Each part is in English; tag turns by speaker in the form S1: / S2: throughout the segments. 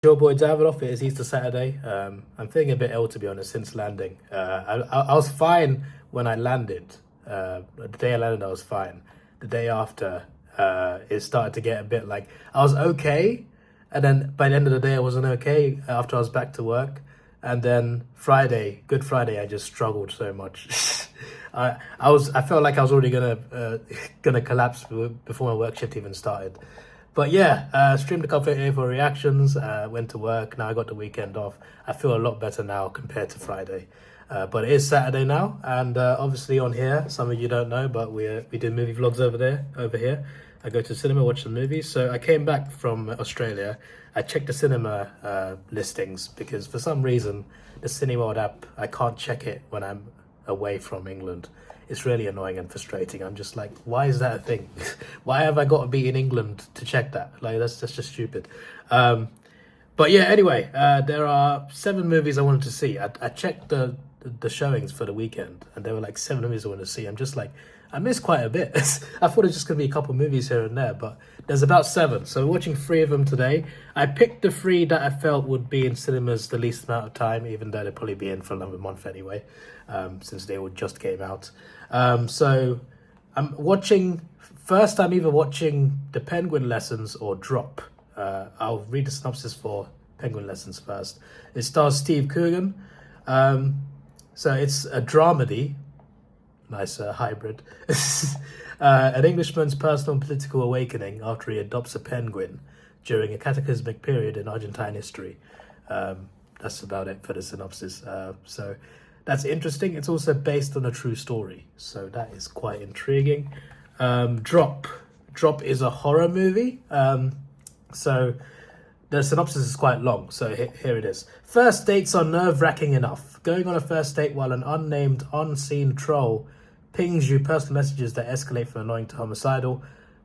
S1: Your boy Davidoff. It is Easter Saturday. I'm feeling a bit ill, to be honest, since landing. I was fine when I landed. The day I landed, I was fine. The day after, it started to get a bit like I was okay, and then by the end of the day, I wasn't okay. After I was back to work, and then Friday, Good Friday, I just struggled so much. I felt like I was already gonna collapse before my work shift even started. But yeah, streamed a couple of A4 reactions, went to work. Now I got the weekend off. I feel a lot better now compared to Friday. But it is Saturday now, and obviously on here, some of you don't know, but we do movie vlogs over here. I go to the cinema, watch some movies. So I came back from Australia. I checked the cinema listings because for some reason the Cineworld app, I can't check it when I'm away from England. It's really annoying and frustrating. I'm just like, why is that a thing? Why have I got to be in England to check that? Like, that's just stupid. But yeah, anyway, there are 7 movies I wanted to see. I checked the showings for the weekend, and there were like 7 movies I wanted to see. I'm just like, I missed quite a bit. I thought it was just going to be a couple movies here and there, but there's about 7. So we're watching 3 of them today. I picked the 3 that I felt would be in cinemas the least amount of time, even though they'll probably be in for another month anyway, since they all just came out. So I'm watching, first I'm either watching The Penguin Lessons or Drop. I'll read the synopsis for Penguin Lessons first. It stars Steve Coogan. So it's a dramedy. Nice hybrid. An Englishman's personal and political awakening after he adopts a penguin during a cataclysmic period in Argentine history. That's about it for the synopsis. So that's interesting. It's also based on a true story, so that is quite intriguing. Drop is a horror movie. So the synopsis is quite long, so here it is. First dates are nerve-wracking enough. Going on a first date while an unnamed, unseen troll pings you personal messages that escalate from annoying to homicidal,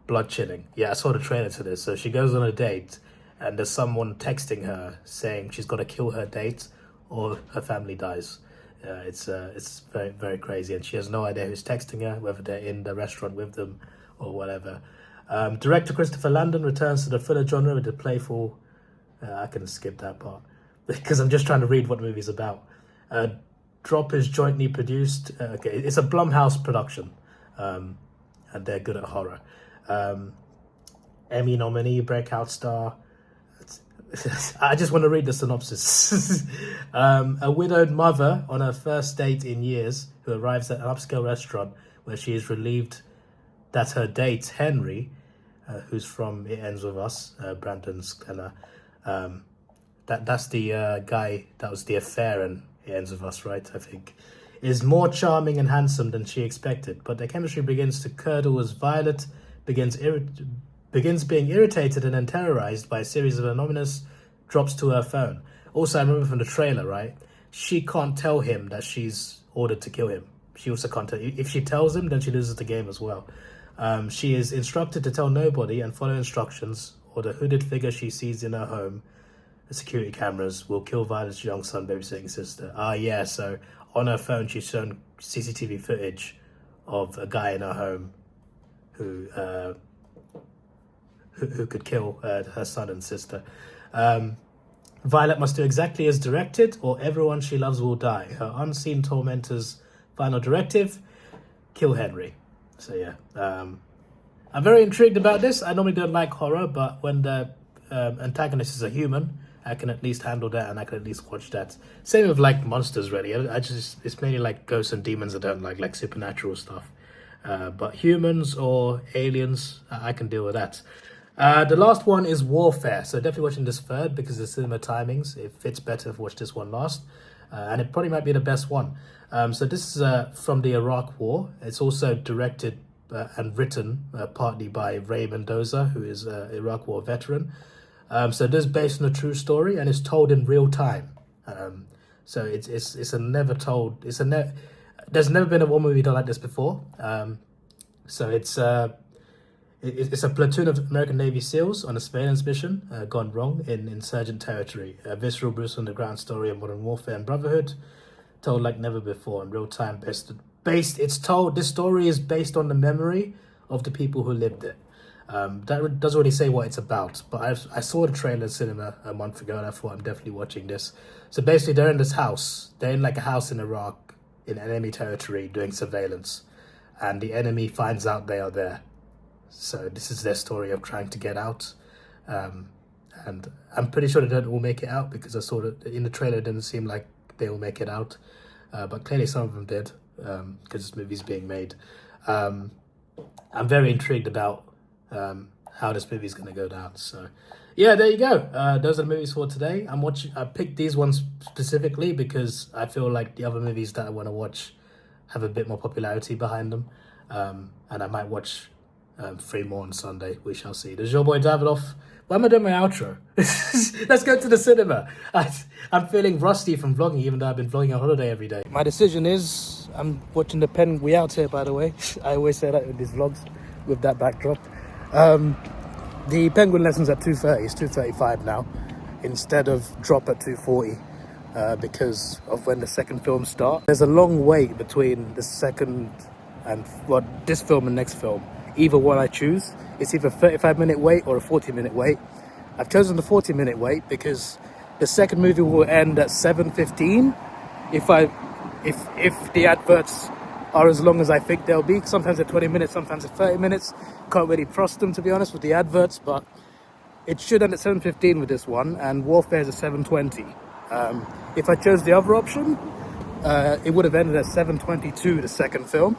S1: blood-chilling. Yeah, I saw the trailer to this. So she goes on a date, and there's someone texting her saying she's got to kill her date or her family dies. It's very, very crazy, and she has no idea who's texting her, whether they're in the restaurant with them or whatever. Director Christopher Landon returns to the thriller genre with the playful... I can skip that part because I'm just trying to read what the movie's about. Drop is jointly produced. It's a Blumhouse production, and they're good at horror. Emmy nominee, breakout star. I just want to read the synopsis. A widowed mother on her first date in years who arrives at an upscale restaurant where she is relieved that her date, Henry, who's from It Ends With Us, Brandon Scanner, that's the guy that was the affair in It Ends With Us, right? I think is more charming and handsome than she expected, but their chemistry begins to curdle as Violet begins being irritated and then terrorized by a series of anonymous drops to her phone. Also, I remember from the trailer, right? She can't tell him that she's ordered to kill him. She also can't tell. If she tells him, then she loses the game as well. She is instructed to tell nobody and follow instructions, or the hooded figure she sees in her home, the security cameras, will kill Violet's young son babysitting sister. Yeah, so on her phone she's shown CCTV footage of a guy in her home who could kill her son and sister. Violet must do exactly as directed, or everyone she loves will die. Her unseen tormentor's final directive: kill Henry. So yeah, I'm very intrigued about this. I normally don't like horror, but when the antagonist is a human, I can at least handle that, and I can at least watch that. Same with like monsters, really. It's mainly like ghosts and demons I don't like supernatural stuff. But humans or aliens, I can deal with that. The last one is Warfare. So definitely watching this third because the cinema timings, it fits better if I watch this one last. And it probably might be the best one. So this is from the Iraq War. It's also directed and written partly by Ray Mendoza, who is an Iraq War veteran. So this is based on a true story and it's told in real time. So it's a never told. There's never been a war movie done like this before. So it's a platoon of American Navy SEALs on a surveillance mission gone wrong in insurgent territory. A visceral, brutal underground story of modern warfare and brotherhood, told like never before in real time. This story is based on the memory of the people who lived it. That doesn't really say what it's about, but I saw the trailer in cinema a month ago and I thought I'm definitely watching this. So basically they're in this house. They're in like a house in Iraq in enemy territory doing surveillance, and the enemy finds out they are there. So this is their story of trying to get out. And I'm pretty sure they don't all make it out, because I saw that in the trailer it didn't seem like they will make it out. But clearly some of them did, because this movie's being made. I'm very intrigued about how this movie is going to go down. So yeah, there you go. Those are the movies for today. I picked these ones specifically because I feel like the other movies that I want to watch have a bit more popularity behind them. And I might watch 3 more on Sunday. We shall see. This is your boy Davidoff. Why am I doing my outro? Let's go to the cinema. I'm feeling rusty from vlogging, even though I've been vlogging on holiday every day. My decision is, I'm watching the Penguin. We out here, by the way. I always say that in these vlogs with that backdrop. The Penguin lesson's at 2:30. It's 2:35 now, instead of drop at 2:40, because of when the second film starts. There's a long wait between the second and this film and next film. Either one I choose, it's either a 35-minute wait or a 40-minute wait. I've chosen the 40-minute wait because the second movie will end at 7:15. If the adverts are as long as I think they'll be. Sometimes they're 20 minutes, sometimes they're 30 minutes. Can't really trust them, to be honest, with the adverts, but it should end at 7:15 with this one, and Warfare is at 7:20. If I chose the other option, it would have ended at 7:22, the second film.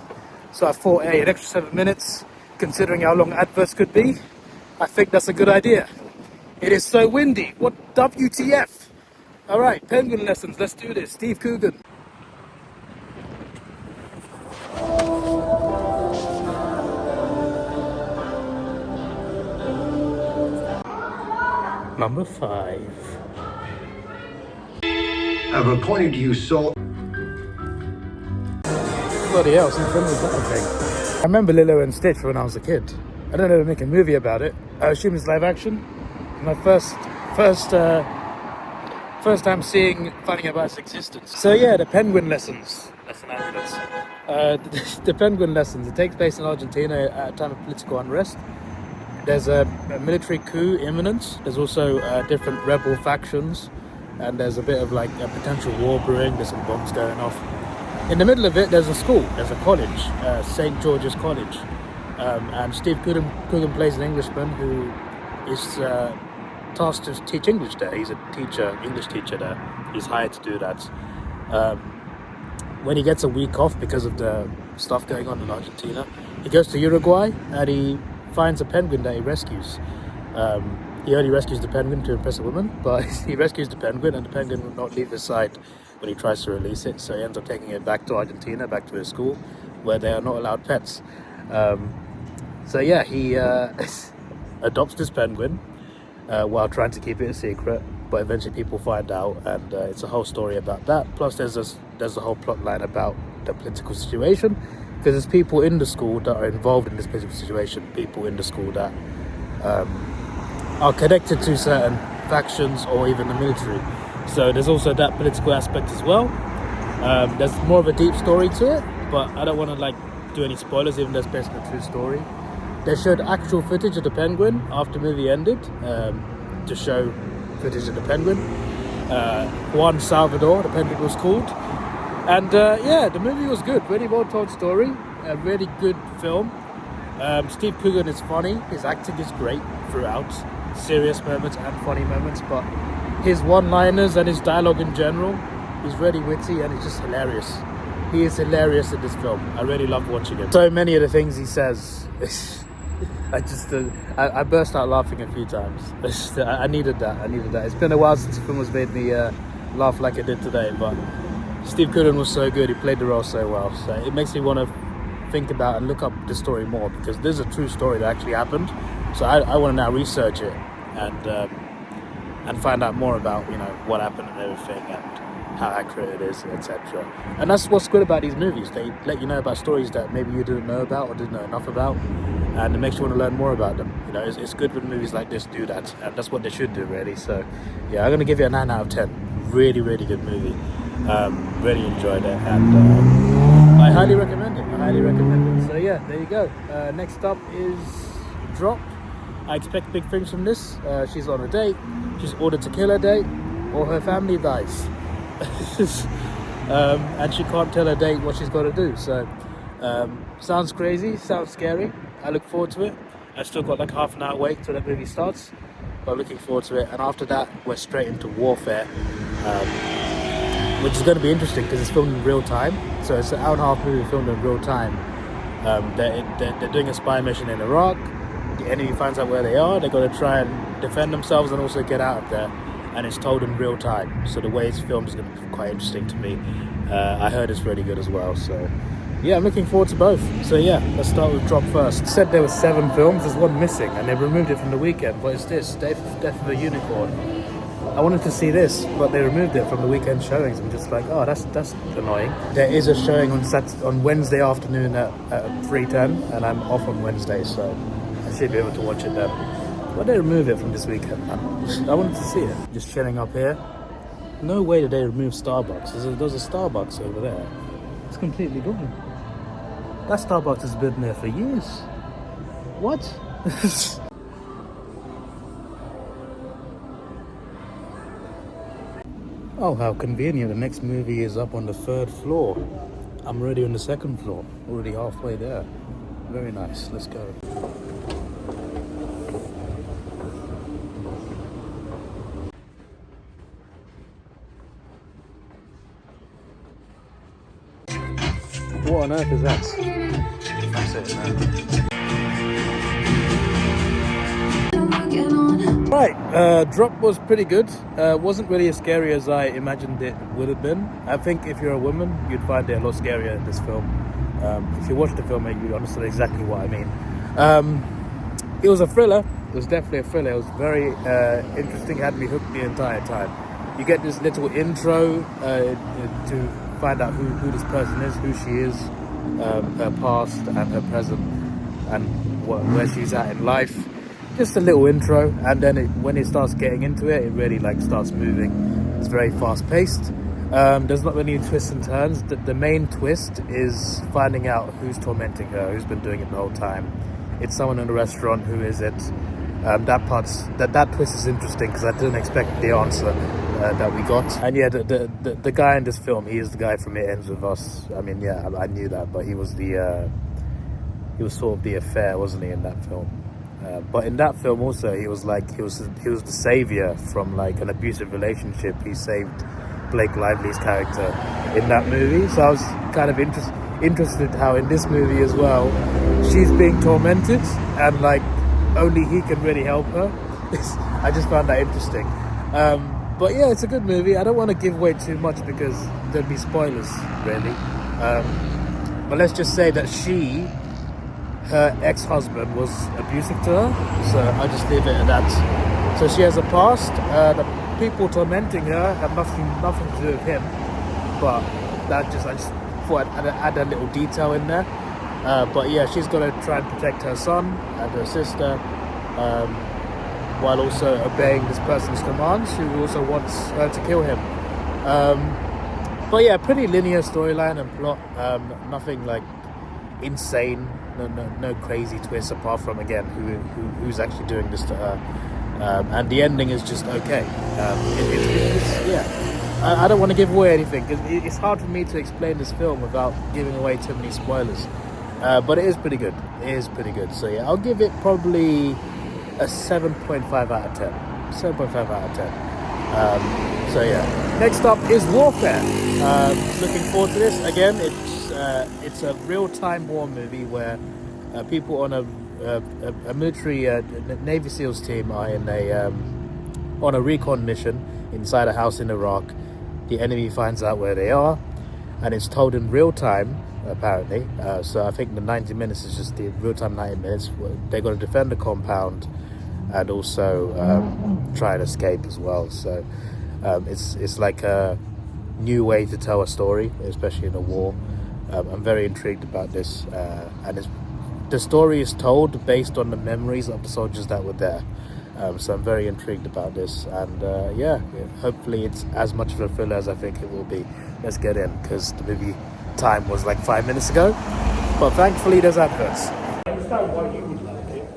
S1: So I thought, hey, an extra 7 minutes, considering how long adverts could be, I think that's a good idea. It is so windy. What WTF? All right, Penguin lessons. Let's do this. Steve Coogan. Number 5.
S2: I've appointed you sole.
S1: Bloody hell, since when was that a thing? I remember Lilo and Stitch when I was a kid. I don't know if they make a movie about it. I assume it's live action. My first time finding about its existence. So yeah, the Penguin lessons. That's an ambulance. The Penguin lessons. It takes place in Argentina at a time of political unrest. There's a military coup imminent. There's also different rebel factions, and there's a bit of like a potential war brewing. There's some bombs going off. In the middle of it, there's a school. There's a college, St. George's College, and Steve Coogan plays an Englishman who is tasked to teach English there. He's a English teacher there. He's hired to do that. When he gets a week off because of the stuff going on in Argentina, he goes to Uruguay and he finds a penguin that he rescues. He only rescues the penguin to impress a woman, but he rescues the penguin, and the penguin will not leave his side when he tries to release it. So he ends up taking it back to Argentina, back to his school, where they are not allowed pets. So yeah, he adopts this penguin while trying to keep it a secret, but eventually people find out, and it's a whole story about that. Plus there's a whole plot line about the political situation, because there's people in the school that are involved in this political situation, people in the school that are connected to certain factions or even the military. So there's also that political aspect as well. There's more of a deep story to it, but I don't want to do any spoilers, even though it's based on a true story. They showed actual footage of the penguin after the movie ended, to show footage of the penguin. Juan Salvador, the penguin was called. And yeah, the movie was good. Really well told story. A really good film. Steve Coogan is funny. His acting is great throughout. Serious moments and funny moments, but his one-liners and his dialogue in general, he's really witty and he's just hilarious. He is hilarious in this film. I really love watching him. So many of the things he says, I burst out laughing a few times. I needed that. It's been a while since the film has made me laugh like it did today, but Steve Coogan was so good. He played the role so well. So it makes me want to think about and look up the story more, because this is a true story that actually happened. So I want to now research it and find out more about what happened and everything, and how accurate it is, etc. And that's what's good about these movies. They let you know about stories that maybe you didn't know about or didn't know enough about, and it makes you want to learn more about them. It's good when movies like this do that, and that's what they should do, really. So yeah, I'm going to give it a 9 out of 10. Really, really good movie. Really enjoyed it, and I highly recommend it. So yeah, there you go. Next up is Drop. I expect big things from this. She's on a date, she's ordered to kill her date, or her family dies. And she can't tell her date what she's got to do. So, sounds crazy, sounds scary. I look forward to it. I still got like half an hour wait till the movie starts, but I'm looking forward to it. And after that, we're straight into Warfare, which is going to be interesting because it's filmed in real time. So it's an hour and a half movie filmed in real time. They're doing a spy mission in Iraq. The enemy finds out where they are. They're going to try and defend themselves and also get out of there. And it's told in real time. So the way it's filmed is going to be quite interesting to me. I heard it's really good as well. So yeah, I'm looking forward to both. So yeah, let's start with Drop first. It said there were 7 films. There's one missing, and they removed it from the weekend. But it's this, Death of a Unicorn. I wanted to see this, but they removed it from the weekend showings. I'm just like, oh, that's annoying. There is a showing on Wednesday afternoon at 3:10, and I'm off on Wednesday, so I should be able to watch it then. But they remove it from this weekend, man. I wanted to see it. Just chilling up here. No way did they remove Starbucks. There's a Starbucks over there. It's completely gone. That Starbucks has been there for years. What? Oh, how convenient. The next movie is up on the 3rd floor. I'm already on the 2nd floor. Already halfway there. Very nice. Let's go. What on earth is that? That's it, man. Right, Drop was pretty good. Wasn't really as scary as I imagined it would have been. I think if you're a woman, you'd find it a lot scarier, this film. If you watch the film, you understand exactly what I mean. It was a thriller. It was definitely a thriller. It was very interesting. Had me hooked the entire time. You get this little intro to find out who this person is, who she is, her past and her present, and where she's at in life. Just a little intro, and then when it starts getting into it, it really like starts moving. It's very fast paced. There's not really any twists and turns. The main twist is finding out who's tormenting her, who's been doing it the whole time. It's someone in a restaurant. Who is it? That twist is interesting because I didn't expect the answer that we got. And yeah, the guy in this film, he is the guy from It Ends With Us. I mean, yeah, I knew that, but he was sort of the affair, wasn't he, in that film? But in that film also, he was the savior from like an abusive relationship. He saved Blake Lively's character in that movie. So I was kind of interested how in this movie as well, she's being tormented and like only he can really help her. I just found that interesting. But yeah, it's a good movie. I don't want to give away too much because there'd be spoilers, really. But let's just say that her ex-husband was abusive to her, so I'll just leave it at that. So she has a past. The people tormenting her have nothing to do with him, but I just thought I'd add a little detail in there. But yeah, she's got to try and protect her son and her sister, while also obeying this person's commands, who also wants her to kill him. But yeah, pretty linear storyline and plot. Nothing like insane. No crazy twists apart from, again, who's actually doing this to her. And the ending is just okay. I don't want to give away anything because it's hard for me to explain this film without giving away too many spoilers. But it is pretty good. It is pretty good. So yeah, I'll give it probably a 7.5 out of 10. 7.5 out of 10. So yeah. Next up is Warfare. Looking forward to this. Again, it's a real-time war movie where people on a military Navy SEALs team are on a recon mission inside a house in Iraq. The enemy finds out where they are, and it's told in real time, apparently. So I think the 90 minutes is just the real-time 90 minutes. They're going to defend the compound and also try and escape as well. So it's like a new way to tell a story, especially in a war. I'm very intrigued about this, and the story is told based on the memories of the soldiers that were there. So I'm very intrigued about this, and yeah, hopefully it's as much of a thriller as I think it will be. Let's get in, because the movie time was like 5 minutes ago, but thankfully there's adverts. I understand why you would like it.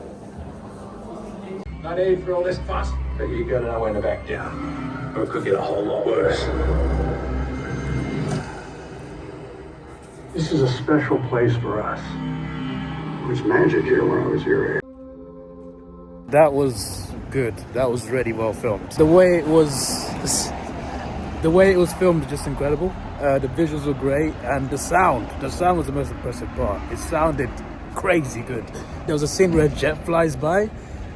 S3: need for all this fuss, but you gotta know when to back down, or it could get a whole lot worse. This is a special place for us.
S2: There was magic here when I was your age.
S1: That was good. That was really well filmed. The way it was filmed is just incredible. The visuals were great, and the sound was the most impressive part. It sounded crazy good. There was a scene where a jet flies by,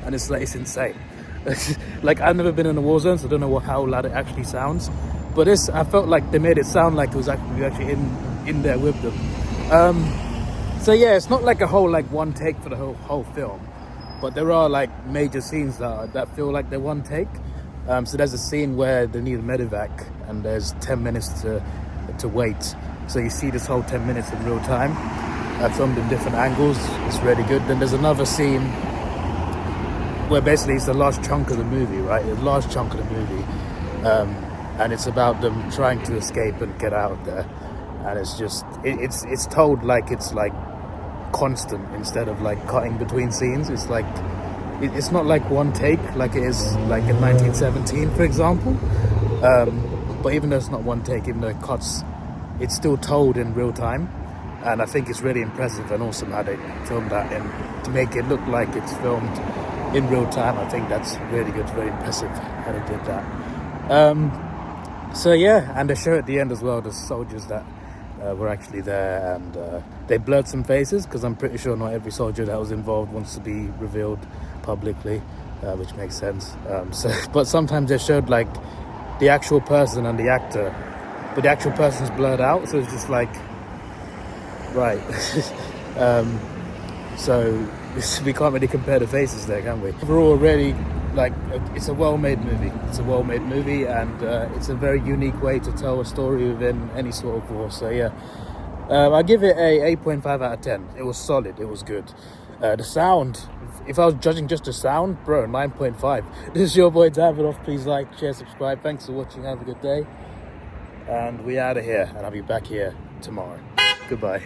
S1: and it's insane. Like, I've never been in a war zone, so I don't know how loud it actually sounds. But this, I felt like they made it sound like it was actually in there with them. So yeah, it's not like a whole one take for the whole film, but there are like major scenes that feel like they're one take. So there's a scene where they need a medevac, and there's 10 minutes to wait. So you see this whole 10 minutes in real time, filmed in different angles. It's really good. Then there's another scene where basically it's the last chunk of the movie, right? The last chunk of the movie, and it's about them trying to escape and get out of there. And it's just it's told like it's like constant instead of like cutting between scenes. It's like it's not like one take like it is like in 1917, for example. But even though it's not one take, even though it cuts, it's still told in real time. And I think it's really impressive and awesome how they filmed that, and to make it look like it's filmed in real time. I think that's really good, very impressive how they did that. So yeah, and they show at the end as well the soldiers that were actually there, and they blurred some faces because I'm pretty sure not every soldier that was involved wants to be revealed publicly, which makes sense. But sometimes they showed like the actual person and the actor, but the actual person's blurred out, so it's just like, right. So we can't really compare the faces there, can we? Overall, really, like, it's a well-made movie. It's a well-made movie, and it's a very unique way to tell a story within any sort of war. So yeah, I give it a 8.5 out of 10. It was solid. It was good. The sound, if I was judging just the sound, bro, 9.5. This is your boy Davidoff. Please like, share, subscribe. Thanks for watching. Have a good day, and we out of here. And I'll be back here tomorrow. Goodbye.